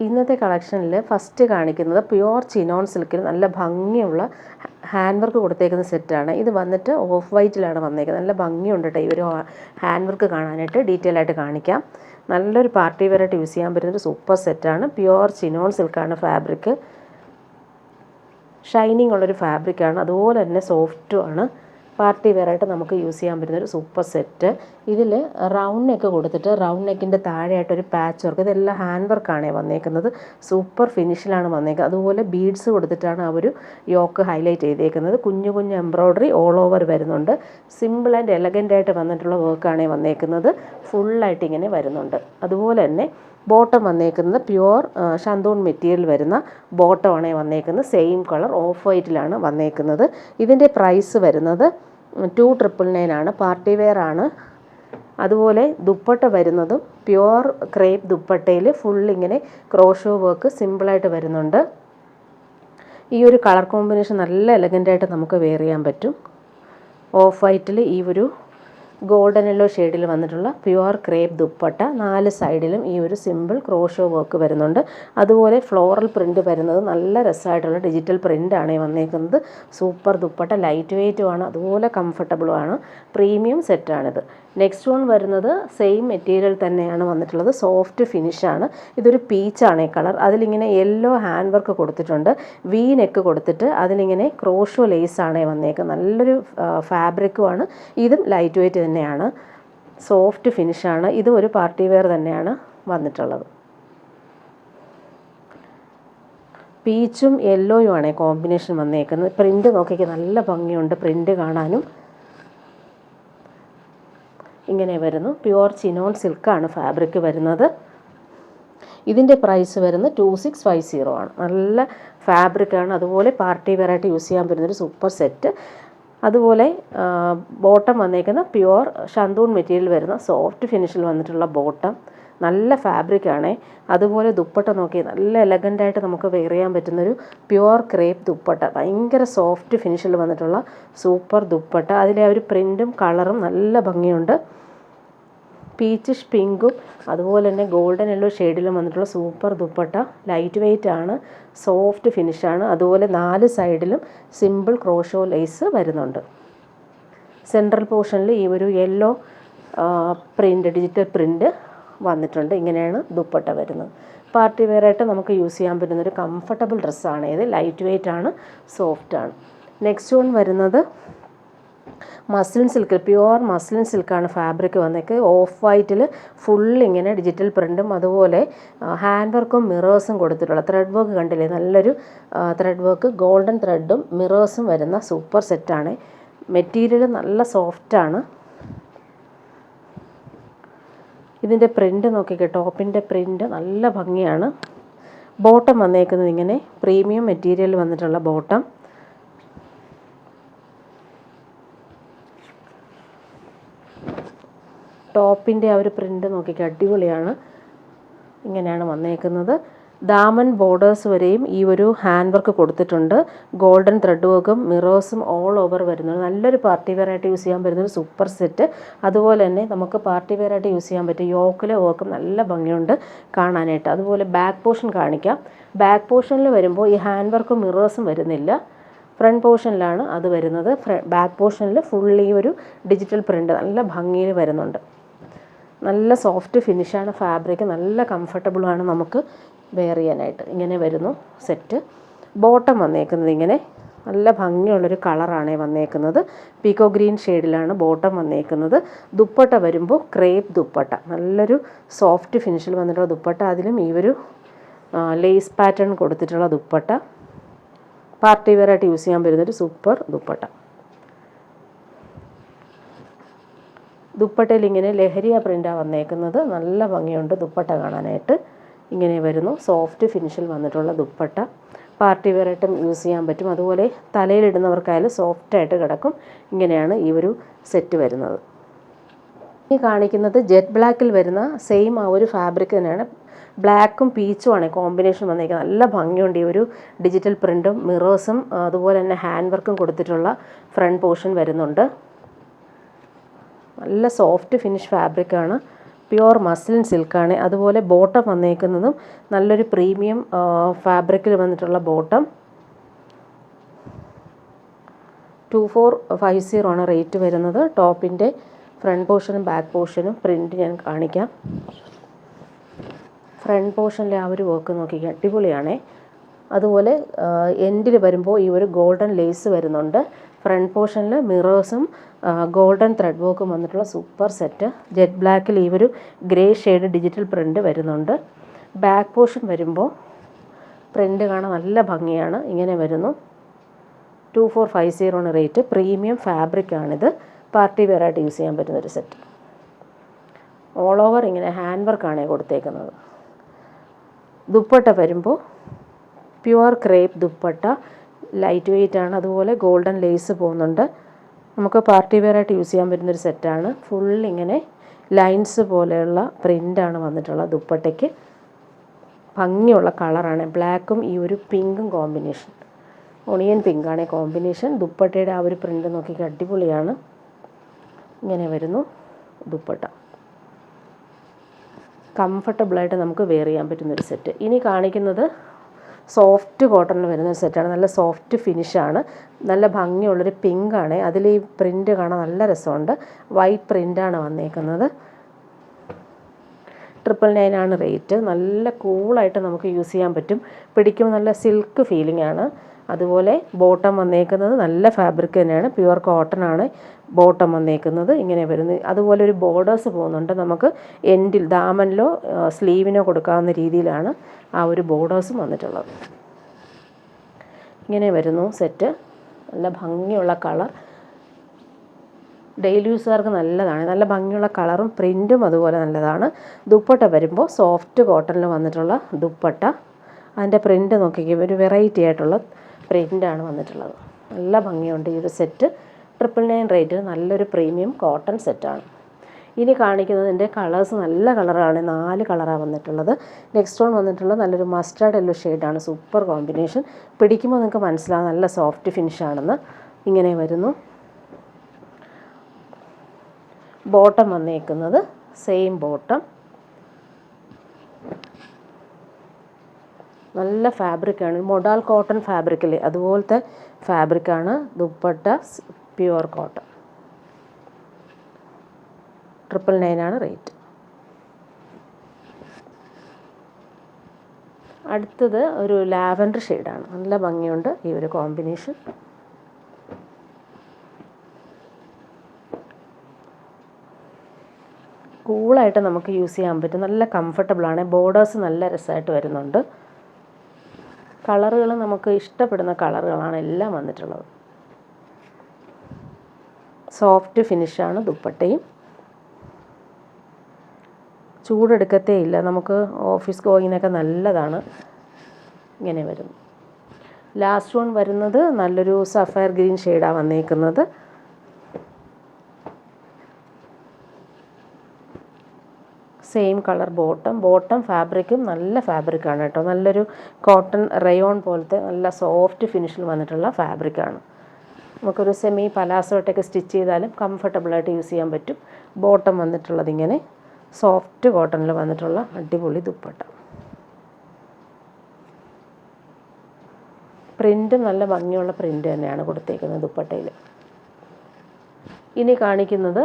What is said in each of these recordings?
ഇന്നത്തെ കളക്ഷനിൽ ഫസ്റ്റ് കാണിക്കുന്നത് pure chinon സിൽക്കിൽ നല്ല ഭംഗിയുള്ള ഹാൻഡ് വർക്ക് കൊടുത്തേക്കുന്ന സെറ്റാണ്. ഇത് വന്നിട്ട് ഓഫ് വൈറ്റിലാണ് വന്നേക്കുന്നത്. നല്ല ഭംഗിയുണ്ട് കേട്ടോ ഈ ഒരു ഹാൻഡ് വർക്ക് കാണാനായിട്ട്. ഡീറ്റെയിൽ ആയിട്ട് കാണിക്കാം. നല്ലൊരു പാർട്ടി വെയറായിട്ട് യൂസ് ചെയ്യാൻ പറ്റുന്നൊരു സൂപ്പർ സെറ്റാണ്. പ്യുവർ ചിനോൺ സിൽക്കാണ് ഫാബ്രിക്. ഷൈനിങ് ഉള്ളൊരു ഫാബ്രിക്കാണ്, അതുപോലെ തന്നെ സോഫ്റ്റുമാണ്. പാർട്ടി വെയറായിട്ട് നമുക്ക് യൂസ് ചെയ്യാൻ പറ്റുന്നൊരു സൂപ്പർ സെറ്റ്. ഇതിൽ റൗണ്ട് നെക്ക് കൊടുത്തിട്ട് റൗണ്ട് നെക്കിൻ്റെ താഴെയായിട്ടൊരു പാച്ച് വർക്ക്, ഇതെല്ലാം ഹാൻഡ് വർക്കാണ് വന്നേക്കുന്നത്. സൂപ്പർ ഫിനിഷിലാണ് വന്നേക്കുന്നത്. അതുപോലെ ബീഡ്സ് കൊടുത്തിട്ടാണ് ആ ഒരു യോക്ക് ഹൈലൈറ്റ് ചെയ്തേക്കുന്നത്. കുഞ്ഞു കുഞ്ഞു എംബ്രോയ്ഡറി ഓൾ ഓവർ വരുന്നുണ്ട്. സിമ്പിൾ ആൻഡ് എലഗൻ്റായിട്ട് വന്നിട്ടുള്ള വർക്കാണ് വന്നേക്കുന്നത്. ഫുള്ളായിട്ട് ഇങ്ങനെ വരുന്നുണ്ട്. അതുപോലെ തന്നെ ബോട്ടം വന്നേക്കുന്നത് പ്യുവർ ഷന്തൂൺ മെറ്റീരിയൽ വരുന്ന ബോട്ടമാണ് വന്നേക്കുന്നത്. സെയിം കളർ ഓഫ് വൈറ്റിലാണ് വന്നേക്കുന്നത്. ഇതിൻ്റെ പ്രൈസ് വരുന്നത് 299 ആണ്. പാർട്ടി വെയർ ആണ്. അതുപോലെ ദുപ്പട്ട വരുന്നതും പ്യുവർ ക്രേപ്പ് ദുപ്പട്ടയിൽ ഫുൾ ഇങ്ങനെ ക്രോഷോ വർക്ക് സിമ്പിളായിട്ട് വരുന്നുണ്ട്. ഈ ഒരു കളർ കോമ്പിനേഷൻ നല്ല എലഗൻ്റായിട്ട് നമുക്ക് വെയർ ചെയ്യാൻ പറ്റും. ഓഫ് വൈറ്റിൽ ഈ ഒരു ഗോൾഡൻ യെല്ലോ ഷെയ്ഡിൽ വന്നിട്ടുള്ള പ്യുവർ ക്രേപ്പ് ദുപ്പട്ട, 4 സൈഡിലും ഈ ഒരു സിമ്പിൾ ക്രോഷോ വർക്ക് വരുന്നുണ്ട്. അതുപോലെ ഫ്ലോറൽ പ്രിൻറ്റ് വരുന്നത് നല്ല രസമായിട്ടുള്ള ഡിജിറ്റൽ പ്രിൻ്റാണ് വന്നേക്കുന്നത്. സൂപ്പർ ദുപ്പട്ട, ലൈറ്റ് വെയ്റ്റുമാണ്, അതുപോലെ കംഫർട്ടബിളുമാണ്. പ്രീമിയം സെറ്റാണിത്. നെക്സ്റ്റ് വൺ വരുന്നത് സെയിം മെറ്റീരിയൽ തന്നെയാണ് വന്നിട്ടുള്ളത്. സോഫ്റ്റ് ഫിനിഷാണ്. ഇതൊരു പീച്ചാണ് ഈ കളർ. അതിലിങ്ങനെ യെല്ലോ ഹാൻഡ് വർക്ക് കൊടുത്തിട്ടുണ്ട്. വി നെക്ക് കൊടുത്തിട്ട് അതിലിങ്ങനെ ക്രോഷോ ലേസാണ് വന്നേക്കുന്നത്. നല്ലൊരു ഫാബ്രിക്കുമാണ്. ഇതും ലൈറ്റ് വെയ്റ്റ് തന്നെയാണ്. സോഫ്റ്റ് ഫിനിഷാണ്. ഇതും ഒരു പാർട്ടി വെയർ തന്നെയാണ് വന്നിട്ടുള്ളത്. പീച്ചും യെല്ലോയുമാണ് കോമ്പിനേഷൻ വന്നേക്കുന്നത്. പ്രിൻ്റ് നോക്കിക്ക് നല്ല ഭംഗിയുണ്ട് പ്രിൻ്റ് കാണാനും. ഇങ്ങനെ വരുന്നു. പ്യുവർ ചിനോൺ സിൽക്കാണ് ഫാബ്രിക് വരുന്നത്. ഇതിൻ്റെ പ്രൈസ് വരുന്നത് 2650 ആണ്. നല്ല ഫാബ്രിക്കാണ്. അതുപോലെ പാർട്ടി വെയറായിട്ട് യൂസ് ചെയ്യാൻ പറ്റുന്നൊരു സൂപ്പർ സെറ്റ്. അതുപോലെ ബോട്ടം വന്നേക്കുന്ന പ്യുവർ ഷന്തൂൺ മെറ്റീരിയൽ വരുന്ന സോഫ്റ്റ് ഫിനിഷിൽ വന്നിട്ടുള്ള ബോട്ടം. നല്ല ഫാബ്രിക്കാണ്. അതുപോലെ ദുപ്പട്ട നോക്കി നല്ല എലഗൻ്റായിട്ട് നമുക്ക് വെയർ ചെയ്യാൻ പറ്റുന്നൊരു പ്യുവർ ക്രേപ്പ് ദുപ്പട്ട. ഭയങ്കര സോഫ്റ്റ് ഫിനിഷിൽ വന്നിട്ടുള്ള സൂപ്പർ ദുപ്പട്ട. അതിലെ ആ ഒരു പ്രിൻറ്റും കളറും നല്ല ഭംഗിയുണ്ട്. പീച്ചിഷ് പിങ്കും അതുപോലെ തന്നെ ഗോൾഡൻ യെല്ലോ ഷെയ്ഡിലും വന്നിട്ടുള്ള സൂപ്പർ ദുപ്പട്ട. ലൈറ്റ് വെയ്റ്റ് ആണ്, സോഫ്റ്റ് ഫിനിഷാണ്. അതുപോലെ 4 സൈഡിലും സിമ്പിൾ ക്രോഷോ ലേസ് വരുന്നുണ്ട്. സെൻട്രൽ പോർഷനിൽ ഈ ഒരു യെല്ലോ പ്രിൻ്റ്, ഡിജിറ്റൽ പ്രിൻ്റ് വന്നിട്ടുണ്ട്. ഇങ്ങനെയാണ് ദുപ്പട്ട വരുന്നത്. പാർട്ടി വെയറായിട്ട് നമുക്ക് യൂസ് ചെയ്യാൻ പറ്റുന്നൊരു കംഫർട്ടബിൾ ഡ്രസ്സാണ് ഇത്. ലൈറ്റ് വെയ്റ്റ് ആണ്, സോഫ്റ്റാണ്. നെക്സ്റ്റ് വൺ വരുന്നത് മസ്ലിൻ സിൽക്ക്, പ്യുവർ മസ്ലിൻ സിൽക്കാണ് ഫാബ്രിക് വന്നേക്ക്. ഓഫ് വൈറ്റിൽ ഫുൾ ഇങ്ങനെ ഡിജിറ്റൽ പ്രിൻറ്റും അതുപോലെ ഹാൻഡ് വർക്കും മിറേഴ്സും കൊടുത്തിട്ടുള്ള ത്രെഡ് വർക്ക് കണ്ടില്ലേ, നല്ലൊരു ത്രെഡ് വർക്ക്, ഗോൾഡൻ ത്രെഡും മിറേഴ്സും വരുന്ന സൂപ്പർ സെറ്റാണ്. മെറ്റീരിയൽ നല്ല സോഫ്റ്റാണ്. ഇതിൻ്റെ പ്രിൻ്റ് നോക്കിക്കോ, ടോപ്പിൻ്റെ പ്രിൻ്റ് നല്ല ഭംഗിയാണ്. ബോട്ടം വന്നേക്കുന്നത് ഇങ്ങനെ പ്രീമിയം മെറ്റീരിയൽ വന്നിട്ടുള്ള ബോട്ടം. ടോപ്പിൻ്റെ ആ ഒരു പ്രിൻ്റ് നോക്കിക്കോ, അടിപൊളിയാണ്. ഇങ്ങനെയാണ് വന്നേക്കുന്നത്. ദാമൻ ബോർഡേഴ്സ് വരെയും ഈ ഒരു ഹാൻഡ് വർക്ക് കൊടുത്തിട്ടുണ്ട്. ഗോൾഡൻ ത്രെഡ് വർക്കും മിറേഴ്സും ഓൾ ഓവർ വരുന്നത്. നല്ലൊരു പാർട്ടി വെയറായിട്ട് യൂസ് ചെയ്യാൻ പറ്റുന്നൊരു സൂപ്പർ സെറ്റ്. അതുപോലെ തന്നെ നമുക്ക് പാർട്ടി വെയറായിട്ട് യൂസ് ചെയ്യാൻ പറ്റും. യോക്കിലെ വർക്കും നല്ല ഭംഗിയുണ്ട് കാണാനായിട്ട്. അതുപോലെ ബാക്ക് പോർഷൻ കാണിക്കാം. ബാക്ക് പോർഷനിൽ വരുമ്പോൾ ഈ ഹാൻഡ് വർക്കും മിറേഴ്സും വരുന്നില്ല. ഫ്രണ്ട് പോർഷനിലാണ് അത് വരുന്നത്. ബാക്ക് പോർഷനിൽ ഫുള്ളി ഒരു ഡിജിറ്റൽ പ്രിൻ്റ് നല്ല ഭംഗിയിൽ വരുന്നുണ്ട്. നല്ല സോഫ്റ്റ് ഫിനിഷാണ് ഫാബ്രിക്. നല്ല കംഫർട്ടബിളാണ് നമുക്ക് വെയർ ചെയ്യാനായിട്ട്. ഇങ്ങനെ വരുന്നു സെറ്റ്. ബോട്ടം വന്നേക്കുന്നത് ഇങ്ങനെ നല്ല ഭംഗിയുള്ളൊരു കളറാണ് വന്നേക്കുന്നത്. പീക്കോ ഗ്രീൻ ഷെയ്ഡിലാണ് ബോട്ടം വന്നേക്കുന്നത്. ദുപ്പട്ട വരുമ്പോൾ ക്രേപ്പ് ദുപ്പട്ട, നല്ലൊരു സോഫ്റ്റ് ഫിനിഷിൽ വന്നിട്ടുള്ള ദുപ്പട്ട. അതിലും ഈ ഒരു ലേസ് പാറ്റേൺ കൊടുത്തിട്ടുള്ള ദുപ്പട്ട. പാർട്ടി വെയറായിട്ട് യൂസ് ചെയ്യാൻ പറ്റുന്നൊരു സൂപ്പർ ദുപ്പട്ട. ദുപ്പട്ടയിൽ ഇങ്ങനെ ലഹരിയ പ്രിൻ്റാണ് വന്നേക്കുന്നത്. നല്ല ഭംഗിയുണ്ട് ദുപ്പട്ട കാണാനായിട്ട്. ഇങ്ങനെ വരുന്നു. സോഫ്റ്റ് ഫിനിഷിൽ വന്നിട്ടുള്ള ദുപ്പട്ട. പാർട്ടി വെയറായിട്ടും യൂസ് ചെയ്യാൻ പറ്റും. അതുപോലെ തലയിലിടുന്നവർക്കായാലും സോഫ്റ്റായിട്ട് കിടക്കും. ഇങ്ങനെയാണ് ഈ ഒരു സെറ്റ് വരുന്നത്. ഈ കാണിക്കുന്നത് ജെറ്റ് ബ്ലാക്കിൽ വരുന്ന സെയിം ആ ഒരു ഫാബ്രിക് തന്നെയാണ്. ബ്ലാക്കും പീച്ചുമാണ് കോമ്പിനേഷൻ വന്നേക്കുന്നത്. നല്ല ഭംഗിയുണ്ട്. ഈ ഒരു ഡിജിറ്റൽ പ്രിൻറ്റും മിറേഴ്സും അതുപോലെ തന്നെ ഹാൻഡ് വർക്കും കൊടുത്തിട്ടുള്ള ഫ്രണ്ട് പോർഷൻ വരുന്നുണ്ട്. നല്ല സോഫ്റ്റ് ഫിനിഷ് ഫാബ്രിക്കാണ്. പ്യുവർ മസ്ലിൻ സിൽക്കാണ്. അതുപോലെ ബോട്ടം വന്നേക്കുന്നതും നല്ലൊരു പ്രീമിയം ഫാബ്രിക്കിൽ വന്നിട്ടുള്ള ബോട്ടം. 2450 ആണ് റേറ്റ് വരുന്നത്. ടോപ്പിൻ്റെ ഫ്രണ്ട് പോർഷനും ബാക്ക് പോർഷനും പ്രിൻറ്റ് ഞാൻ കാണിക്കാം. ഫ്രണ്ട് പോർഷനിലെ ആ ഒരു വർക്ക് നോക്കിക്കുക, അടിപൊളിയാണേ. അതുപോലെ എൻഡിൽ വരുമ്പോൾ ഈ ഒരു ഗോൾഡൻ ലേസ് വരുന്നുണ്ട്. ഫ്രണ്ട് പോർഷനിൽ മിറേഴ്സും ഗോൾഡൻ ത്രെഡ് വർക്കും വന്നിട്ടുള്ള സൂപ്പർ സെറ്റ്. ജെറ്റ് ബ്ലാക്കിൽ ഈ ഒരു ഗ്രേ ഷെയ്ഡ് ഡിജിറ്റൽ പ്രിൻ്റ് വരുന്നുണ്ട്. ബാക്ക് പോർഷൻ വരുമ്പോൾ പ്രിൻ്റ് കാണാൻ നല്ല ഭംഗിയാണ്. ഇങ്ങനെ വരുന്നു. 2450 ആണ് റേറ്റ്. പ്രീമിയം ഫാബ്രിക്കാണിത്. പാർട്ടി വെയറായിട്ട് യൂസ് ചെയ്യാൻ പറ്റുന്നൊരു സെറ്റ്. ഓൾ ഓവർ ഇങ്ങനെ ഹാൻഡ് വർക്കാണ് കൊടുത്തേക്കുന്നത്. ദുപ്പട്ട വരുമ്പോൾ pure crepe dupatta, light weight ആണ്. അതുപോലെ ഗോൾഡൻ ലേസ് പോകുന്നുണ്ട്. നമുക്ക് പാർട്ടി വെയറായിട്ട് യൂസ് ചെയ്യാൻ പറ്റുന്നൊരു സെറ്റാണ്. ഫുൾ ഇങ്ങനെ ലൈൻസ് പോലെയുള്ള പ്രിൻ്റാണ് വന്നിട്ടുള്ളത്. ദുപ്പട്ടയ്ക്ക് ഭംഗിയുള്ള കളറാണ്. ബ്ലാക്കും ഈ ഒരു പിങ്കും കോമ്പിനേഷൻ, ഒണിയൻ പിങ്കാണ് കോമ്പിനേഷൻ. ദുപ്പട്ടയുടെ ആ ഒരു പ്രിൻ്റ് നോക്കിയിട്ട് അടിപൊളിയാണ്. ഇങ്ങനെ വരുന്നു ദുപ്പട്ട. കംഫർട്ടബിളായിട്ട് നമുക്ക് വെയർ ചെയ്യാൻ പറ്റുന്നൊരു സെറ്റ്. ഇനി കാണിക്കുന്നത് സോഫ്റ്റ് കോട്ടണിൽ വരുന്ന സെറ്റാണ്. നല്ല സോഫ്റ്റ് ഫിനിഷാണ്. നല്ല ഭംഗിയുള്ളൊരു പിങ്കാണ്. അതിൽ ഈ പ്രിൻ്റ് കാണാൻ നല്ല രസമുണ്ട്. വൈറ്റ് പ്രിൻ്റാണ് വന്നേക്കുന്നത്. 999 ആണ് റേറ്റ്. നല്ല കൂളായിട്ട് നമുക്ക് യൂസ് ചെയ്യാൻ പറ്റും. പിടിക്കുമ്പോൾ നല്ല സിൽക്ക് ഫീലിംഗ് ആണ്. അതുപോലെ ബോട്ടം വന്നേക്കുന്നത് നല്ല ഫാബ്രിക് തന്നെയാണ്. പ്യുവർ കോട്ടൺ ആണ് ബോട്ടം വന്നേക്കുന്നത്. ഇങ്ങനെ വരുന്നത്. അതുപോലെ ഒരു ബോർഡേഴ്സ് പോകുന്നുണ്ട്. നമുക്ക് എൻഡിൽ ദാമനിലോ സ്ലീവിനോ കൊടുക്കാവുന്ന രീതിയിലാണ് ആ ഒരു ബോർഡേഴ്സും വന്നിട്ടുള്ളത്. ഇങ്ങനെ വരുന്നു സെറ്റ്. നല്ല ഭംഗിയുള്ള കളർ, ഡെയിലി യൂസുകാർക്ക് നല്ലതാണ്. നല്ല ഭംഗിയുള്ള കളറും പ്രിൻറ്റും അതുപോലെ നല്ലതാണ്. ദുപ്പട്ട വരുമ്പോൾ സോഫ്റ്റ് കോട്ടണിൽ വന്നിട്ടുള്ള ദുപ്പട്ട. അതിൻ്റെ പ്രിൻ്റ് നോക്കിക്കുക, ഒരു വെറൈറ്റി ആയിട്ടുള്ള പ്രിൻ്റാണ് വന്നിട്ടുള്ളത്. നല്ല ഭംഗിയുണ്ട് ഈ ഒരു സെറ്റ്. 999 റേറ്റിൽ നല്ലൊരു പ്രീമിയം കോട്ടൺ സെറ്റാണ്. ഇനി കാണിക്കുന്നതിൻ്റെ കളേഴ്സ് നല്ല കളറാണ്. 4 കളറാണ് വന്നിട്ടുള്ളത്. നെക്സ്റ്റ് വൺ വന്നിട്ടുള്ളത് നല്ലൊരു മസ്റ്റാർഡ് യെല്ലോ ഷെയ്ഡാണ്. Super combination. പിടിക്കുമ്പോൾ നിങ്ങൾക്ക് മനസ്സിലാവും നല്ല സോഫ്റ്റ് ഫിനിഷാണെന്ന്. ഇങ്ങനെ വരുന്നു. ബോട്ടം വന്നേക്കുന്നത് സെയിം ബോട്ടം. നല്ല ഫാബ്രിക്കാണ്. മൊഡാൽ കോട്ടൺ ഫാബ്രിക്കില്ലേ, അതുപോലത്തെ ഫാബ്രിക്കാണ്. Dupatta pure cotton. 999 ആണ് റേറ്റ്. അടുത്തത് ഒരു ലാവൻഡർ ഷെയ്ഡാണ്. നല്ല ഭംഗിയുണ്ട് ഈ ഒരു കോമ്പിനേഷൻ. കൂളായിട്ട് നമുക്ക് യൂസ് ചെയ്യാൻ പറ്റും. നല്ല കംഫർട്ടബിളാണ്. ബോർഡേഴ്സ് നല്ല രസമായിട്ട് വരുന്നുണ്ട്. കളറുകൾ നമുക്ക് ഇഷ്ടപ്പെടുന്ന കളറുകളാണ് എല്ലാം വന്നിട്ടുള്ളത്. സോഫ്റ്റ് ഫിനിഷാണ് ദുപ്പട്ടയും. ചൂടെടുക്കത്തേ ഇല്ല. നമുക്ക് ഓഫീസ് ഗോയിങ്ങിനൊക്കെ നല്ലതാണ്. ഇങ്ങനെ വരുന്നു. ലാസ്റ്റ് വൺ വരുന്നത് നല്ലൊരു സഫയർ ഗ്രീൻ ഷെയ്ഡാണ് വന്നേക്കുന്നത്. സെയിം കളർ ബോട്ടം ഫാബ്രിക്കും നല്ല ഫാബ്രിക്കാണ് കേട്ടോ. നല്ലൊരു കോട്ടൺ റയോൺ പോലത്തെ നല്ല സോഫ്റ്റ് ഫിനിഷിൽ വന്നിട്ടുള്ള ഫാബ്രിക്കാണ്. നമുക്കൊരു സെമി പലാസോട്ടൊക്കെ സ്റ്റിച്ച് ചെയ്താലും കംഫർട്ടബിളായിട്ട് യൂസ് ചെയ്യാൻ പറ്റും. ബോട്ടം വന്നിട്ടുള്ളത് ഇങ്ങനെ സോഫ്റ്റ് കോട്ടണിൽ വന്നിട്ടുള്ള അടിപൊളി ദുപ്പട്ട. പ്രിൻറ്റും നല്ല ഭംഗിയുള്ള പ്രിൻറ്റ് തന്നെയാണ് കൊടുത്തേക്കുന്നത് ദുപ്പട്ടയിൽ. ഇനി കാണിക്കുന്നത്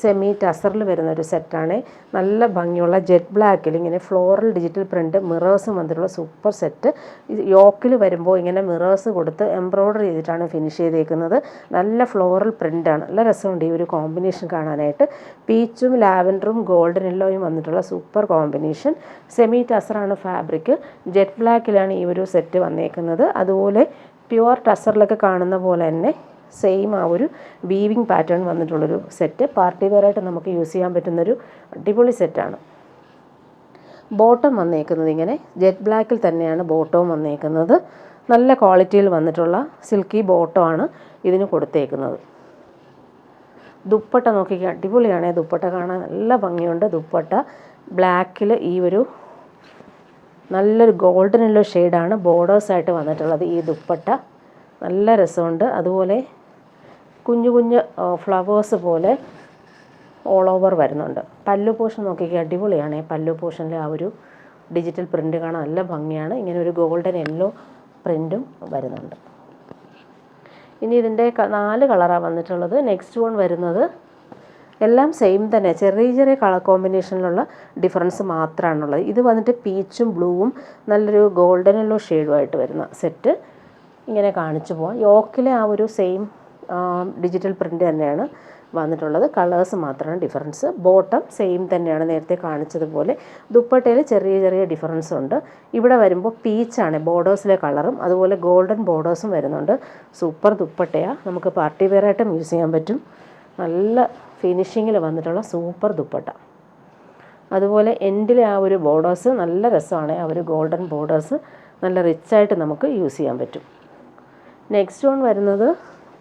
സെമി ടസറിൽ വരുന്നൊരു സെറ്റാണ്. നല്ല ഭംഗിയുള്ള ജെറ്റ് ബ്ലാക്കിൽ ഇങ്ങനെ ഫ്ലോറൽ ഡിജിറ്റൽ പ്രിൻറ്റ് മിറേഴ്സും വന്നിട്ടുള്ള സൂപ്പർ സെറ്റ്. യോക്കിൽ വരുമ്പോൾ ഇങ്ങനെ മിറേഴ്സ് കൊടുത്ത് എംബ്രോയ്ഡറി ചെയ്തിട്ടാണ് ഫിനിഷ് ചെയ്തേക്കുന്നത്. നല്ല ഫ്ലോറൽ പ്രിൻ്റാണ്. നല്ല രസമുണ്ട് ഈ ഒരു കോമ്പിനേഷൻ കാണാനായിട്ട്. പീച്ചും ലാവൻഡറും ഗോൾഡൻ യെല്ലോയും വന്നിട്ടുള്ള സൂപ്പർ കോമ്പിനേഷൻ. സെമി ടസറാണ് ഫാബ്രിക്. ജെറ്റ് ബ്ലാക്കിലാണ് ഈ ഒരു സെറ്റ് വന്നേക്കുന്നത്. അതുപോലെ പ്യുവർ ടസറിലൊക്കെ കാണുന്ന പോലെ തന്നെ സെയിം ആ ഒരു വീവിങ് പാറ്റേൺ വന്നിട്ടുള്ളൊരു സെറ്റ്. പാർട്ടി വെയറായിട്ട് നമുക്ക് യൂസ് ചെയ്യാൻ പറ്റുന്നൊരു അടിപൊളി സെറ്റാണ്. ബോട്ടം വന്നേക്കുന്നത് ഇങ്ങനെ ജെറ്റ് ബ്ലാക്കിൽ തന്നെയാണ് ബോട്ടവും വന്നേക്കുന്നത്. നല്ല ക്വാളിറ്റിയിൽ വന്നിട്ടുള്ള സിൽക്കി ബോട്ടമാണ് ഇതിന് കൊടുത്തേക്കുന്നത്. ദുപ്പട്ട നോക്കിക്കുക, അടിപൊളിയാണ്. ദുപ്പട്ട കാണാൻ നല്ല ഭംഗിയുണ്ട്. ദുപ്പട്ട ബ്ലാക്കിൽ ഈ ഒരു നല്ലൊരു ഗോൾഡൻ യെല്ലോ ഷെയ്ഡാണ് ബോർഡേഴ്സായിട്ട് വന്നിട്ടുള്ളത്. ഈ ദുപ്പട്ട നല്ല രസമുണ്ട്. അതുപോലെ കുഞ്ഞു കുഞ്ഞു ഫ്ലവേഴ്സ് പോലെ ഓൾ ഓവർ വരുന്നുണ്ട്. പല്ലു പോർഷൻ നോക്കിക്കുക, അടിപൊളിയാണ്. പല്ലു പോർഷനിൽ ആ ഒരു ഡിജിറ്റൽ പ്രിൻ്റ് കാണാൻ നല്ല ഭംഗിയാണ്. ഇങ്ങനെ ഒരു ഗോൾഡൻ യെല്ലോ പ്രിൻറ്റും വരുന്നുണ്ട്. ഇനി ഇതിൻ്റെ 4 കളറാണ് വന്നിട്ടുള്ളത്. നെക്സ്റ്റ് വൺ വരുന്നത് എല്ലാം സെയിം തന്നെ, ചെറിയ ചെറിയ കളർ കോമ്പിനേഷനിലുള്ള ഡിഫറൻസ് മാത്രമാണുള്ളത്. ഇത് വന്നിട്ട് പീച്ചും ബ്ലൂവും നല്ലൊരു ഗോൾഡൻ യെല്ലോ ഷെയ്ഡുമായിട്ട് വരുന്ന സെറ്റ് ഇങ്ങനെ കാണിച്ചു പോവാം. യോക്കിലെ ആ ഒരു സെയിം ഡിജിറ്റൽ പ്രിൻ്റ് തന്നെയാണ് വന്നിട്ടുള്ളത്. കളേഴ്സ് മാത്രമാണ് ഡിഫറൻസ്. ബോട്ടം സെയിം തന്നെയാണ് നേരത്തെ കാണിച്ചതുപോലെ. ദുപ്പട്ടയിൽ ചെറിയ ചെറിയ ഡിഫറൻസ് ഉണ്ട്. ഇവിടെ വരുമ്പോൾ പീച്ചാണ് ബോർഡേഴ്സിലെ കളറും, അതുപോലെ ഗോൾഡൻ ബോർഡേഴ്സും വരുന്നുണ്ട്. സൂപ്പർ ദുപ്പട്ടയാണ്, നമുക്ക് പാർട്ടി വെയറായിട്ടും യൂസ് ചെയ്യാൻ പറ്റും. നല്ല ഫിനിഷിങ്ങിൽ വന്നിട്ടുള്ള സൂപ്പർ ദുപ്പട്ട. അതുപോലെ എൻഡിലെ ആ ഒരു ബോർഡേഴ്സ് നല്ല രസമാണ്. ആ ഒരു ഗോൾഡൻ ബോർഡേഴ്സ് നല്ല റിച്ചായിട്ട് നമുക്ക് യൂസ് ചെയ്യാൻ പറ്റും. നെക്സ്റ്റ് വൺ വരുന്നത്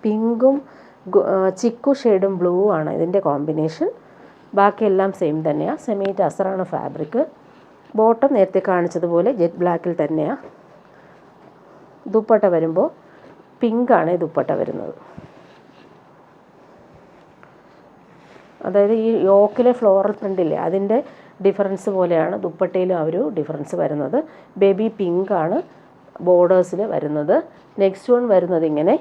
പിങ്കും ചിക്കു ഷെയ്ഡും ബ്ലൂ ആണ് ഇതിൻ്റെ കോമ്പിനേഷൻ. ബാക്കിയെല്ലാം സെയിം തന്നെയാണ്. സെമി ടസറാണ് ഫാബ്രിക്. ബോട്ടം നേരത്തെ കാണിച്ചതുപോലെ ജെറ്റ് ബ്ലാക്കിൽ തന്നെയാണ്. ദുപ്പട്ട വരുമ്പോൾ പിങ്കാണ് ദുപ്പട്ട വരുന്നത്. അതായത് ഈ യോക്കിലെ ഫ്ലോറൽ പ്രിൻ്റില്ലേ അതിൻ്റെ ഡിഫറൻസ് പോലെയാണ് ദുപ്പട്ടയിലും ആ ഒരു ഡിഫറൻസ് വരുന്നത്. ബേബി പിങ്കാണ് ബോർഡേഴ്സിൽ വരുന്നത്. നെക്സ്റ്റ് വൺ വരുന്നത് ഇങ്ങനെ.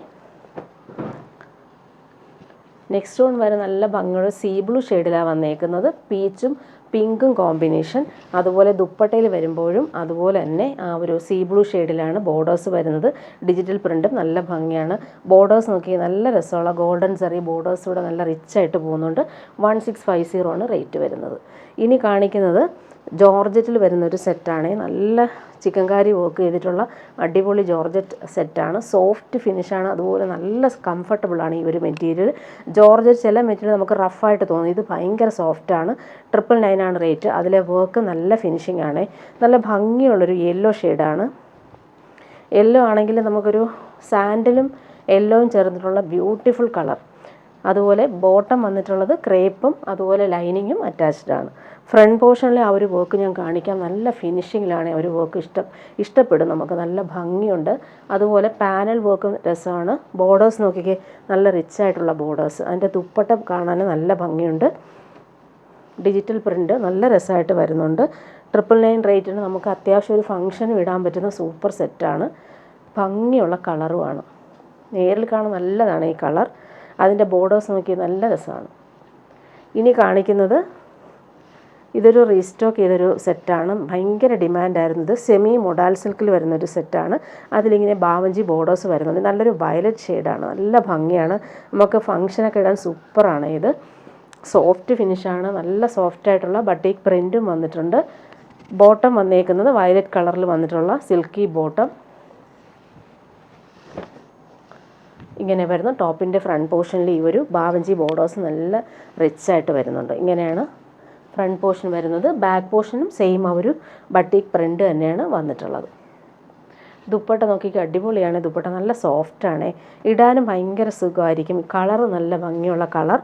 നെക്സ്റ്റ് വൺ വരെ നല്ല ഭംഗിയുള്ള സീ ബ്ലൂ ഷെയ്ഡിലാണ് വന്നേക്കുന്നത്. പീച്ചും പിങ്കും കോമ്പിനേഷൻ. അതുപോലെ ദുപ്പട്ടയിൽ വരുമ്പോഴും അതുപോലെ തന്നെ ആ ഒരു സീ ബ്ലൂ ഷെയ്ഡിലാണ് ബോർഡേഴ്സ് വരുന്നത്. ഡിജിറ്റൽ പ്രിൻറ്റും നല്ല ഭംഗിയാണ്. ബോർഡേഴ്സ് നോക്കി നല്ല രസമുള്ള ഗോൾഡൻ സെറി ബോർഡേഴ്സ് കൂടെ നല്ല റിച്ചായിട്ട് പോകുന്നുണ്ട്. 1650 ആണ് റേറ്റ് വരുന്നത്. ഇനി കാണിക്കുന്നത് ജോർജറ്റിൽ വരുന്നൊരു സെറ്റാണ്. നല്ല ചിക്കൻകാരി വർക്ക് ചെയ്തിട്ടുള്ള അടിപൊളി ജോർജറ്റ് സെറ്റാണ്. സോഫ്റ്റ് ഫിനിഷാണ്, അതുപോലെ നല്ല കംഫർട്ടബിളാണ് ഈ ഒരു മെറ്റീരിയൽ. ജോർജറ്റ് ചില മെറ്റീരിയൽ നമുക്ക് റഫായിട്ട് തോന്നും, ഇത് ഭയങ്കര സോഫ്റ്റാണ്. 999 ആണ് റേറ്റ്. അതിലെ വർക്ക് നല്ല ഫിനിഷിംഗ് ആണ്. നല്ല ഭംഗിയുള്ളൊരു യെല്ലോ ഷെയ്ഡാണ്. യെല്ലോ ആണെങ്കിൽ നമുക്കൊരു സാൻഡലും യെല്ലോയും ചേർന്നിട്ടുള്ള ബ്യൂട്ടിഫുൾ കളർ. അതുപോലെ ബോട്ടം വന്നിട്ടുള്ളത് ക്രേപ്പും അതുപോലെ ലൈനിങ്ങും അറ്റാച്ച്ഡ് ആണ്. ഫ്രണ്ട് പോർഷനിലെ ആ ഒരു വർക്ക് ഞാൻ കാണിക്കാം. നല്ല ഫിനിഷിങ്ങിലാണ് ആ ഒരു വർക്ക്. ഇഷ്ടപ്പെടും നമുക്ക്, നല്ല ഭംഗിയുണ്ട്. അതുപോലെ പാനൽ വർക്കും രസമാണ്. ബോർഡേഴ്സ് നോക്കിക്കേ, നല്ല റിച്ചായിട്ടുള്ള ബോർഡേഴ്സ്. അതിൻ്റെ ദുപ്പട്ട കാണാൻ നല്ല ഭംഗിയുണ്ട്. ഡിജിറ്റൽ പ്രിൻ്റ് നല്ല രസമായിട്ട് വരുന്നുണ്ട്. 999 റേറ്റിന് നമുക്ക് അത്യാവശ്യം ഒരു ഫംഗ്ഷനും ഇടാൻ പറ്റുന്ന സൂപ്പർ സെറ്റാണ്. ഭംഗിയുള്ള കളറുമാണ്. നേരിൽ കാണാൻ നല്ലതാണ് ഈ കളർ. അതിൻ്റെ ബോർഡേഴ്സ് നോക്കി നല്ല രസമാണ്. ഇനി കാണിക്കുന്നത് ഇതൊരു റീസ്റ്റോക്ക് ചെയ്തൊരു സെറ്റാണ്. ഭയങ്കര ഡിമാൻഡായിരുന്നു. ഇത് സെമി മൊഡാൽ സിൽക്കിൽ വരുന്നൊരു സെറ്റാണ്. അതിലിങ്ങനെ ബാവഞ്ചി ബോർഡേഴ്സ് വരുന്നുണ്ട്. നല്ലൊരു വയലറ്റ് ഷെയ്ഡാണ്, നല്ല ഭംഗിയാണ്. നമുക്ക് ഫംഗ്ഷനൊക്കെ ഇടാൻ സൂപ്പറാണ് ഇത്. സോഫ്റ്റ് ഫിനിഷാണ്, നല്ല സോഫ്റ്റായിട്ടുള്ള ബട്ടീക്ക് പ്രിൻറ്റും വന്നിട്ടുണ്ട്. ബോട്ടം വന്നേക്കുന്നത് വയലറ്റ് കളറിൽ വന്നിട്ടുള്ള സിൽക്കി ബോട്ടം ഇങ്ങനെ വരുന്നു. ടോപ്പിൻ്റെ ഫ്രണ്ട് പോർഷനിൽ ഈ ഒരു ബാവഞ്ചി ബോർഡേഴ്സ് നല്ല റിച്ചായിട്ട് വരുന്നുണ്ട്. ഇങ്ങനെയാണ് ഫ്രണ്ട് പോർഷൻ വരുന്നത്. ബാക്ക് പോർഷനും സെയിം ആ ഒരു ബട്ടീക്ക് പ്രിൻ്റ് തന്നെയാണ് വന്നിട്ടുള്ളത്. ദുപ്പട്ട നോക്കിക്ക് അടിപൊളിയാണ്. ദുപ്പട്ട നല്ല സോഫ്റ്റാണ്, ഇടാനും ഭയങ്കര സുഖമായിരിക്കും. കളർ നല്ല ഭംഗിയുള്ള കളർ.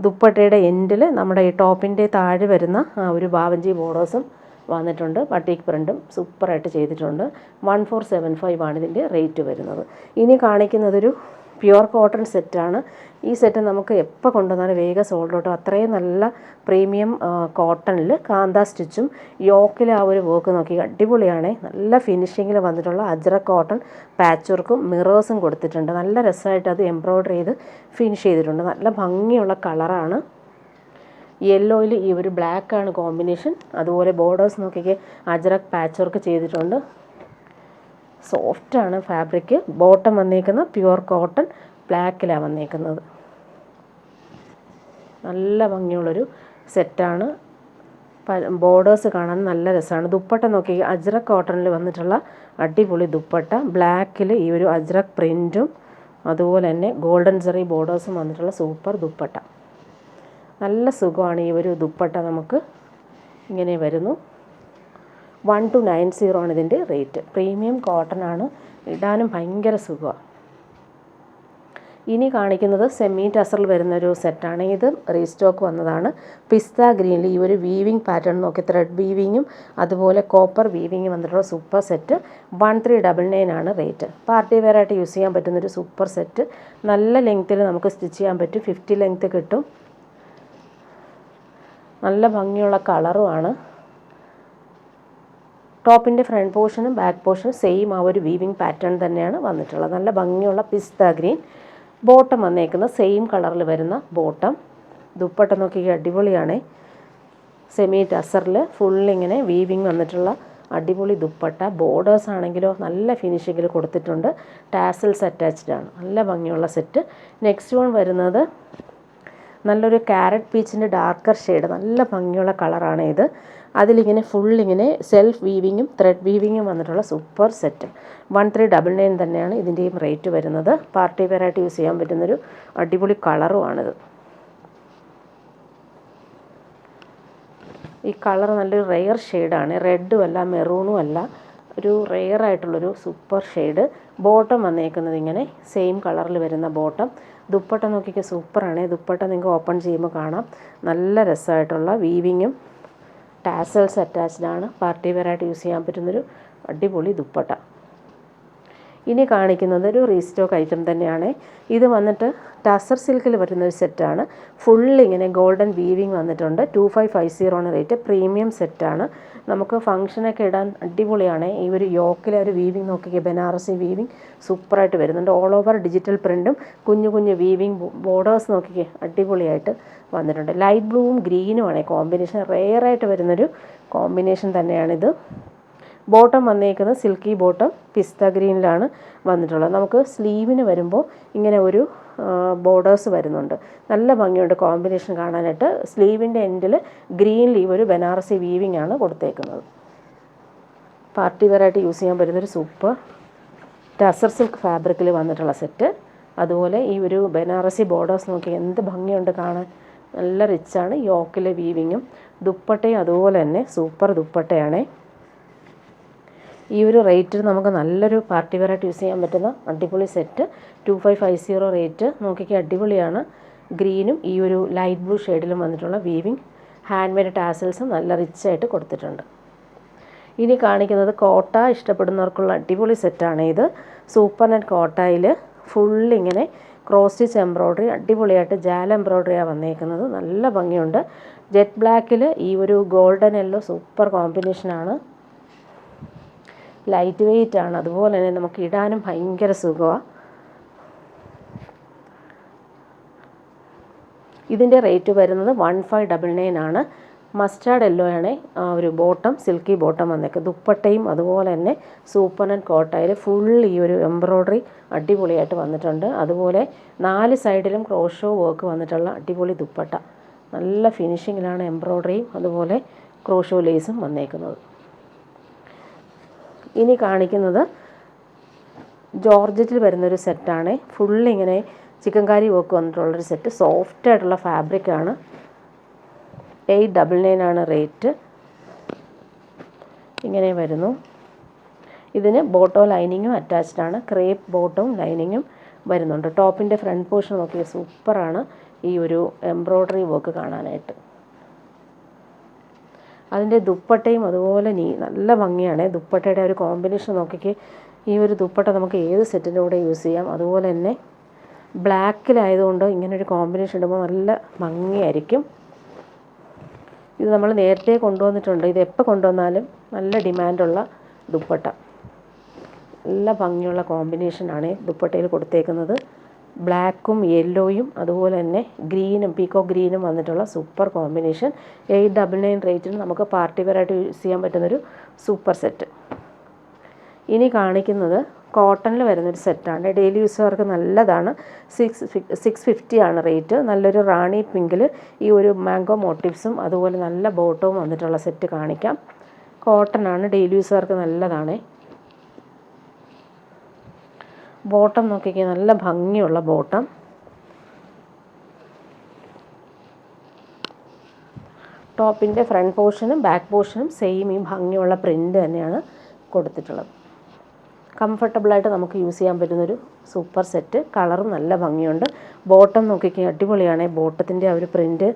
ദുപ്പട്ടയുടെ എൻഡിൽ നമ്മുടെ ഈ ടോപ്പിൻ്റെ താഴെ വരുന്ന ആ ഒരു ബാവഞ്ചി ബോർഡേഴ്സും വന്നിട്ടുണ്ട്. ബട്ടീക്ക് പ്രിൻറ്റും സൂപ്പറായിട്ട് ചെയ്തിട്ടുണ്ട്. 1475 ആണ് ഇതിൻ്റെ റേറ്റ് വരുന്നത്. ഇനി കാണിക്കുന്നതൊരു പ്യുവർ കോട്ടൺ സെറ്റാണ്. ഈ സെറ്റ് നമുക്ക് എപ്പോൾ കൊണ്ടുവന്നാലും വേഗം സോൾഡ് ഔട്ട്. അത്രയും നല്ല പ്രീമിയം കോട്ടണിൽ കാന്ത സ്റ്റിച്ചും യോക്കിൽ ആ ഒരു വർക്ക് നോക്കി അടിപൊളിയാണ്. നല്ല ഫിനിഷിങ്ങിൽ വന്നിട്ടുള്ള അജ്രക് കോട്ടൺ പാച്ച് വർക്കും മിറേഴ്സും കൊടുത്തിട്ടുണ്ട്. നല്ല രസമായിട്ട് അത് എംബ്രോയ്ഡറി ചെയ്ത് ഫിനിഷ് ചെയ്തിട്ടുണ്ട്. നല്ല ഭംഗിയുള്ള കളറാണ്. യെല്ലോയിൽ ഈ ഒരു ബ്ലാക്കാണ് കോമ്പിനേഷൻ. അതുപോലെ ബോർഡേഴ്സ് നോക്കിക്കേ, അജ്രക് പാച്ച് വർക്ക് ചെയ്തിട്ടുണ്ട്. സോഫ്റ്റാണ് ഫാബ്രിക്. ബോട്ടം വന്നേക്കുന്ന പ്യുവർ കോട്ടൺ ബ്ലാക്കിലാണ് വന്നേക്കുന്നത്. നല്ല ഭംഗിയുള്ളൊരു സെറ്റാണ്. ബോർഡേഴ്സ് കാണാൻ നല്ല രസമാണ്. ദുപ്പട്ട നോക്കി അജ്രക് കോട്ടണിൽ വന്നിട്ടുള്ള അടിപൊളി ദുപ്പട്ട. ബ്ലാക്കിൽ ഈ ഒരു അജ്രക് പ്രിൻറ്റും അതുപോലെ തന്നെ ഗോൾഡൻ സെറി ബോർഡേഴ്സും വന്നിട്ടുള്ള സൂപ്പർ ദുപ്പട്ട. നല്ല സുഖമാണ് ഈ ഒരു ദുപ്പട്ട. നമുക്ക് ഇങ്ങനെ വരുന്നു. 1290 ആണ് ഇതിൻ്റെ റേറ്റ്. പ്രീമിയം കോട്ടൺ ആണ്, ഇടാനും ഭയങ്കര സുഖമാണ്. ഇനി കാണിക്കുന്നത് സെമി ടസറിൽ വരുന്നൊരു സെറ്റാണ്. ഇത് റീസ്റ്റോക്ക് വന്നതാണ്. പിസ്ത ഗ്രീനിൽ ഈ ഒരു വീവിങ് പാറ്റേൺ നോക്കി ത്രെഡ് വീവിങ്ങും അതുപോലെ കോപ്പർ വീവിങ്ങും വന്നിട്ടുള്ള സൂപ്പർ സെറ്റ്. 1399 ആണ് റേറ്റ്. പാർട്ടി വെയറായിട്ട് യൂസ് ചെയ്യാൻ പറ്റുന്നൊരു സൂപ്പർ സെറ്റ്. നല്ല ലെങ്ത്തിൽ നമുക്ക് സ്റ്റിച്ച് ചെയ്യാൻ പറ്റും. 50 ലെങ്ത്ത് കിട്ടും. നല്ല ഭംഗിയുള്ള കളറുമാണ്. ടോപ്പിൻ്റെ ഫ്രണ്ട് പോർഷനും ബാക്ക് പോർഷനും സെയിം ആ ഒരു വീവിങ് പാറ്റേൺ തന്നെയാണ് വന്നിട്ടുള്ളത്. നല്ല ഭംഗിയുള്ള പിസ്ത ഗ്രീൻ. ബോട്ടം വന്നേക്കുന്ന സെയിം കളറിൽ വരുന്ന ബോട്ടം. ദുപ്പട്ട നോക്കി അടിപൊളിയാണ്. സെമി ടസറിൽ ഫുള്ളിങ്ങനെ വീവിങ് വന്നിട്ടുള്ള അടിപൊളി ദുപ്പട്ട. ബോർഡേഴ്സ് ആണെങ്കിലോ നല്ല ഫിനിഷിങ്ങിൽ കൊടുത്തിട്ടുണ്ട്. ടാസൽസ് അറ്റാച്ച്ഡ് ആണ്. നല്ല ഭംഗിയുള്ള സെറ്റ്. നെക്സ്റ്റ് വൺ വരുന്നത് നല്ലൊരു ക്യാരറ്റ് പീച്ചിൻ്റെ ഡാർക്കർ ഷെയ്ഡ്. നല്ല ഭംഗിയുള്ള കളറാണ് ഇത്. അതിലിങ്ങനെ ഫുള്ളിങ്ങനെ സെൽഫ് വീവിങ്ങും ത്രെഡ് വീവിങ്ങും വന്നിട്ടുള്ള സൂപ്പർ സെറ്റ്. 1399 തന്നെയാണ് ഇതിൻ്റെയും റേറ്റ് വരുന്നത്. പാർട്ടി വെയറായിട്ട് യൂസ് ചെയ്യാൻ പറ്റുന്നൊരു അടിപൊളി കളറുമാണിത്. ഈ കളർ നല്ലൊരു റെയർ ഷെയ്ഡാണ്. റെഡും അല്ല മെറൂണും അല്ല, ഒരു റെയർ ആയിട്ടുള്ളൊരു സൂപ്പർ ഷെയ്ഡ്. ബോട്ടം വന്നേക്കുന്നത് ഇങ്ങനെ സെയിം കളറിൽ വരുന്ന ബോട്ടം. ദുപ്പട്ട നോക്കിയൊക്കെ സൂപ്പറാണ്. ദുപ്പട്ട നിങ്ങൾക്ക് ഓപ്പൺ ചെയ്യുമ്പോൾ കാണാം. നല്ല രസമായിട്ടുള്ള വീവിങ്ങും ടാസൽസ് അറ്റാച്ച്ഡ് ആണ്. പാർട്ടി വെയറായിട്ട് യൂസ് ചെയ്യാൻ പറ്റുന്നൊരു അടിപൊളി ദുപ്പട്ട. ഇനി കാണിക്കുന്നത് ഒരു റീസ്റ്റോക്ക് ഐറ്റം തന്നെയാണ്. ഇത് വന്നിട്ട് ടസർ സിൽക്കിൽ വരുന്നൊരു സെറ്റാണ്. ഫുള്ളിങ്ങനെ ഗോൾഡൻ വീവിങ് വന്നിട്ടുണ്ട്. 2550 റേറ്റ്. പ്രീമിയം സെറ്റാണ്. നമുക്ക് ഫംഗ്ഷനൊക്കെ ഇടാൻ അടിപൊളിയാണ്. ഈ ഒരു യോക്കിലെ ഒരു വീവിങ് നോക്കിക്കുക. ബനാറസി വീവിങ് സൂപ്പറായിട്ട് വരുന്നുണ്ട്. ഓൾ ഓവർ ഡിജിറ്റൽ പ്രിൻറ്റും കുഞ്ഞു കുഞ്ഞു വീവിങ് ബോർഡേഴ്സ് നോക്കിക്കുക അടിപൊളിയായിട്ട് വന്നിട്ടുണ്ട്. ലൈറ്റ് ബ്ലൂവും ഗ്രീനുമാണ് കോമ്പിനേഷൻ. റെയറായിട്ട് വരുന്നൊരു കോമ്പിനേഷൻ തന്നെയാണിത്. ബോട്ടം വന്നേക്കുന്നത് സിൽക്കി ബോട്ടം പിസ്ത ഗ്രീനിലാണ് വന്നിട്ടുള്ളത്. നമുക്ക് സ്ലീവിന് വരുമ്പോൾ ഇങ്ങനെ ഒരു ബോർഡേഴ്സ് വരുന്നുണ്ട്. നല്ല ഭംഗിയുണ്ട് കോമ്പിനേഷൻ കാണാനായിട്ട്. സ്ലീവിൻ്റെ എൻഡിൽ ഗ്രീനിൽ ഈ ഒരു ബനാറസി വീവിങ് ആണ് കൊടുത്തേക്കുന്നത്. പാർട്ടി വെയറായിട്ട് യൂസ് ചെയ്യാൻ പറ്റുന്നൊരു സൂപ്പർ ടസർ സിൽക്ക് ഫാബ്രിക്കിൽ വന്നിട്ടുള്ള സെറ്റ്. അതുപോലെ ഈ ഒരു ബനാറസി ബോർഡേഴ്സ് നോക്കി എന്ത് ഭംഗിയുണ്ട് കാണാൻ. നല്ല റിച്ചാണ്. യോക്കിലെ വീവിങ്ങും ദുപ്പട്ടയും അതുപോലെ തന്നെ സൂപ്പർ ദുപ്പട്ടയാണ്. ഈ ഒരു റേറ്റിൽ നമുക്ക് നല്ലൊരു പാർട്ടി വെയറായിട്ട് യൂസ് ചെയ്യാൻ പറ്റുന്ന അടിപൊളി സെറ്റ്. 2550 റേറ്റ്. നോക്കിക്കുക അടിപൊളിയാണ്. ഗ്രീനും ഈ ഒരു ലൈറ്റ് ബ്ലൂ ഷെയ്ഡിലും വന്നിട്ടുള്ള വീവിങ് ഹാൻഡ് മെയ്ഡ് ടാസൽസും നല്ല റിച്ചായിട്ട് കൊടുത്തിട്ടുണ്ട്. ഇനി കാണിക്കുന്നത് കോട്ട ഇഷ്ടപ്പെടുന്നവർക്കുള്ള അടിപൊളി സെറ്റാണ് ഇത്. സൂപ്പർ നെറ്റ് കോട്ടയിൽ ഫുള്ളിങ്ങനെ ക്രോസ് സ്റ്റിച്ച് എംബ്രോയ്ഡറി അടിപൊളിയായിട്ട് ജാൽ എംബ്രോയ്ഡറിയാണ് വന്നേക്കുന്നത്. നല്ല ഭംഗിയുണ്ട്. ജെറ്റ് ബ്ലാക്കിൽ ഈ ഒരു ഗോൾഡൻ യെല്ലോ സൂപ്പർ കോമ്പിനേഷനാണ്. ലൈറ്റ് വെയ്റ്റ് ആണ്. അതുപോലെ തന്നെ നമുക്ക് ഇടാനും ഭയങ്കര സുഖമാണ്. ഇതിൻ്റെ റേറ്റ് വരുന്നത് 1599 ആണ്. മസ്റ്റാർഡ് യെല്ലോ ആണ് ഒരു ബോട്ടം. Silky bottom വന്നേക്ക്. ദുപ്പട്ടയും അതുപോലെ തന്നെ സൂപ്പർ നെറ്റ് കോട്ടയിൽ ഫുൾ ഈ ഒരു എംബ്രോയ്ഡറി അടിപൊളിയായിട്ട് വന്നിട്ടുണ്ട്. അതുപോലെ 4 സൈഡിലും ക്രോഷോ വർക്ക് വന്നിട്ടുള്ള അടിപൊളി ദുപ്പട്ട. നല്ല ഫിനിഷിങ്ങിലാണ് എംബ്രോയ്ഡറിയും അതുപോലെ ക്രോഷോ ലേസും വന്നേക്കുന്നത്. ഇനി കാണിക്കുന്നത് ജോർജറ്റിൽ വരുന്നൊരു സെറ്റാണ്. ഫുള്ളിങ്ങനെ ചിക്കൻ കാരി വർക്ക് വന്നിട്ടുള്ളൊരു സെറ്റ്. സോഫ്റ്റായിട്ടുള്ള ഫാബ്രിക്കാണ്. 899 ആണ് റേറ്റ്. ഇങ്ങനെ വരുന്നു. ഇതിന് ബോട്ടോ ലൈനിങ്ങും അറ്റാച്ച്ഡ് ആണ്. ക്രേപ്പ് ബോട്ടവും ലൈനിങ്ങും വരുന്നുണ്ട്. ടോപ്പിൻ്റെ ഫ്രണ്ട് പോർഷൻ നോക്കിയാൽ സൂപ്പറാണ് ഈ ഒരു എംബ്രോയ്ഡറി വർക്ക് കാണാനായിട്ട്. അതിൻ്റെ ദുപ്പട്ടയും അതുപോലെ നല്ല ഭംഗിയാണ്. ദുപ്പട്ടയുടെ ഒരു കോമ്പിനേഷൻ നോക്കിക്ക്. ഈ ഒരു ദുപ്പട്ട നമുക്ക് ഏത് സെറ്റിൻ്റെ കൂടെ യൂസ് ചെയ്യാം. അതുപോലെ തന്നെ ബ്ലാക്കിലായതുകൊണ്ട് ഇങ്ങനൊരു കോമ്പിനേഷൻ ഇടുമ്പോൾ നല്ല ഭംഗിയായിരിക്കും. ഇത് നമ്മൾ നേരത്തെ കൊണ്ടുവന്നിട്ടുണ്ട്. ഇത് എപ്പോൾ കൊണ്ടുവന്നാലും നല്ല ഡിമാൻഡുള്ള ദുപ്പട്ട. നല്ല ഭംഗിയുള്ള കോമ്പിനേഷനാണ് ദുപ്പട്ടയിൽ കൊടുത്തേക്കുന്നത്. ബ്ലാക്കും യെല്ലോയും അതുപോലെ തന്നെ ഗ്രീനും പീക്കോ ഗ്രീനും വന്നിട്ടുള്ള സൂപ്പർ കോമ്പിനേഷൻ. 899 റേറ്റിന് നമുക്ക് പാർട്ടി വെയറായിട്ട് യൂസ് ചെയ്യാൻ പറ്റുന്നൊരു സൂപ്പർ സെറ്റ്. ഇനി കാണിക്കുന്നത് കോട്ടണിൽ വരുന്നൊരു സെറ്റാണ്. ഡെയിലി യൂസുകാർക്ക് നല്ലതാണ്. 650 ആണ് റേറ്റ്. നല്ലൊരു റാണി പിങ്കിൽ ഈ ഒരു മാംഗോ മോട്ടീവ്സും അതുപോലെ നല്ല ബോട്ടവും വന്നിട്ടുള്ള സെറ്റ് കാണിക്കാം. കോട്ടനാണ്. ഡെയിലി യൂസുകാർക്ക് നല്ലതാണ്. ബോട്ടം നോക്കിക്കുക. നല്ല ഭംഗിയുള്ള ബോട്ടം. ടോപ്പിൻ്റെ ഫ്രണ്ട് പോർഷനും ബാക്ക് പോർഷനും സെയിം ഈ ഭംഗിയുള്ള പ്രിൻ്റ് തന്നെയാണ് കൊടുത്തിട്ടുള്ളത്. കംഫർട്ടബിളായിട്ട് നമുക്ക് യൂസ് ചെയ്യാൻ പറ്റുന്നൊരു സൂപ്പർ സെറ്റ്. കളറും നല്ല ഭംഗിയുണ്ട്. ബോട്ടം നോക്കിക്കുക അടിപൊളിയാണ്. ബോട്ടത്തിൻ്റെ ആ ഒരു പ്രിൻ്റ്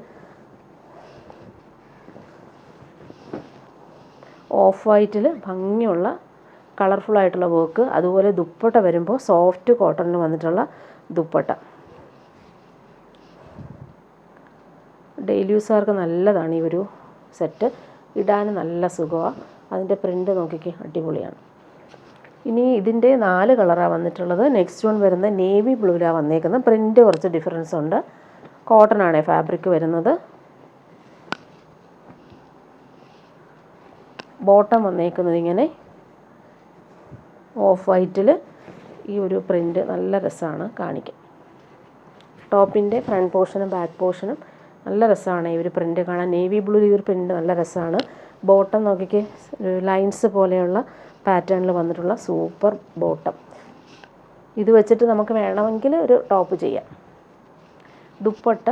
ഓഫ് വൈറ്റിൽ ഭംഗിയുള്ള കളർഫുള്ളായിട്ടുള്ള വർക്ക്. അതുപോലെ ദുപ്പട്ട വരുമ്പോൾ സോഫ്റ്റ് കോട്ടണിൽ വന്നിട്ടുള്ള ദുപ്പട്ട. ഡെയിലി യൂസുകാർക്ക് നല്ലതാണ് ഈ ഒരു സെറ്റ്, ഇടാൻ നല്ല സുഖമാണ്. അതിൻ്റെ പ്രിൻ്റ് നോക്കിക്കേ, അടിപൊളിയാണ്. ഇനി ഇതിൻ്റെ 4 കളറാണ് വന്നിട്ടുള്ളത്. നെക്സ്റ്റ് വൺ വരുന്ന നേവി ബ്ലൂവിലാണ് വന്നേക്കുന്നത്. പ്രിൻ്റ് കുറച്ച് ഡിഫറൻസ് ഉണ്ട്. കോട്ടൺ ആണ് ഫാബ്രിക് വരുന്നത്. ബോട്ടം വന്നേക്കുന്നത് ഇങ്ങനെ ഓഫ് വൈറ്റിൽ ഈ ഒരു പ്രിൻ്റ് നല്ല രസമാണ് കാണിക്കാൻ. ടോപ്പിൻ്റെ ഫ്രണ്ട് പോർഷനും ബാക്ക് പോർഷനും നല്ല രസമാണ് ഈ ഒരു പ്രിൻ്റ് കാണാൻ. നേവി ബ്ലൂ ഈ ഒരു പ്രിൻ്റ് നല്ല രസമാണ്. ബോട്ടം നോക്കിക്കേ, ലൈൻസ് പോലെയുള്ള പാറ്റേണിൽ വന്നിട്ടുള്ള സൂപ്പർ ബോട്ടം. ഇത് വെച്ചിട്ട് നമുക്ക് വേണമെങ്കിൽ ഒരു ടോപ്പ് ചെയ്യാം. ദുപ്പട്ട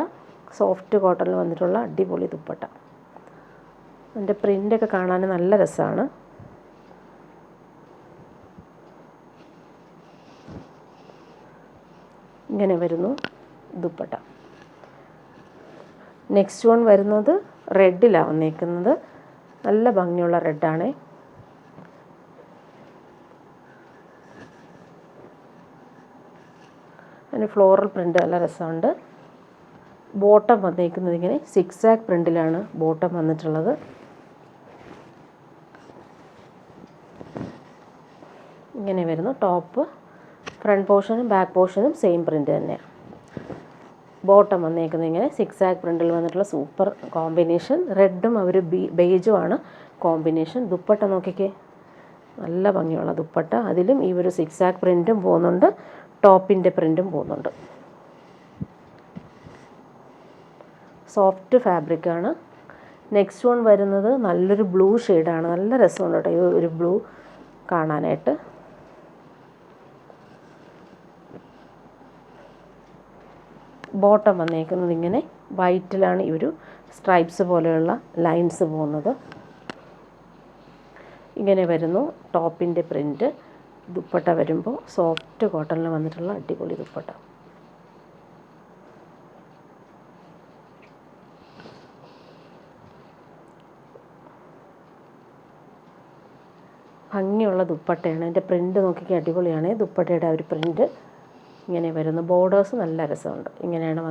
സോഫ്റ്റ് കോട്ടണിൽ വന്നിട്ടുള്ള അടിപൊളി ദുപ്പട്ട. അതിൻ്റെ പ്രിൻ്റൊക്കെ കാണാൻ നല്ല രസമാണ്. ഇങ്ങനെ വരുന്നു ദുപ്പട്ട. നെക്സ്റ്റ് വൺ വരുന്നത് റെഡിലാണ് വന്നേക്കുന്നത്. നല്ല ഭംഗിയുള്ള റെഡാണ്. അതിന് ഫ്ലോറൽ പ്രിൻ്റ് നല്ല രസമുണ്ട്. ബോട്ടം വന്നേക്കുന്നത് ഇങ്ങനെ സിക്സാക്ക് പ്രിൻ്റിലാണ് ബോട്ടം വന്നിട്ടുള്ളത്. ഇങ്ങനെ വരുന്നു ടോപ്പ്. ഫ്രണ്ട് പോർഷനും ബാക്ക് പോർഷനും സെയിം പ്രിൻ്റ് തന്നെയാണ്. ബോട്ടം വന്നേക്കുന്നത് ഇങ്ങനെ സിക്സാക്ക് പ്രിൻ്റിൽ വന്നിട്ടുള്ള സൂപ്പർ കോമ്പിനേഷൻ. റെഡും അവർ ബേജുമാണ് കോമ്പിനേഷൻ. ദുപ്പട്ട നോക്കിക്കേ, നല്ല ഭംഗിയുള്ള ദുപ്പട്ട. അതിലും ഈ ഒരു സിക്സാക്ക് പ്രിൻ്റും പോകുന്നുണ്ട്, ടോപ്പിൻ്റെ പ്രിൻ്റും പോകുന്നുണ്ട്. സോഫ്റ്റ് ഫാബ്രിക്കാണ്. നെക്സ്റ്റ് വൺ വരുന്നത് നല്ലൊരു ബ്ലൂ ഷെയ്ഡാണ്. നല്ല രസമുണ്ട് കേട്ടോ ഈ ഒരു ബ്ലൂ കാണാനായിട്ട്. ബോട്ടം വന്നേക്കുന്നത് ഇങ്ങനെ വൈറ്റിലാണ് ഈ ഒരു സ്ട്രൈപ്സ് പോലെയുള്ള ലൈൻസ് പോകുന്നത്. ഇങ്ങനെ വരുന്നു ടോപ്പിൻ്റെ പ്രിൻ്റ്. ദുപ്പട്ട വരുമ്പോൾ സോഫ്റ്റ് കോട്ടണിൽ വന്നിട്ടുള്ള അടിപൊളി ദുപ്പട്ട. ഭംഗിയുള്ള ദുപ്പട്ടയാണ്. അതിൻ്റെ പ്രിൻ്റ് നോക്കിക്കാൻ അടിപൊളിയാണ്. ദുപ്പട്ടയുടെ ആ ഒരു പ്രിൻ്റ് ഇങ്ങനെ വരുന്നു. ബോർഡേഴ്സ് നല്ല രസമുണ്ട്. ഇങ്ങനെയാണ്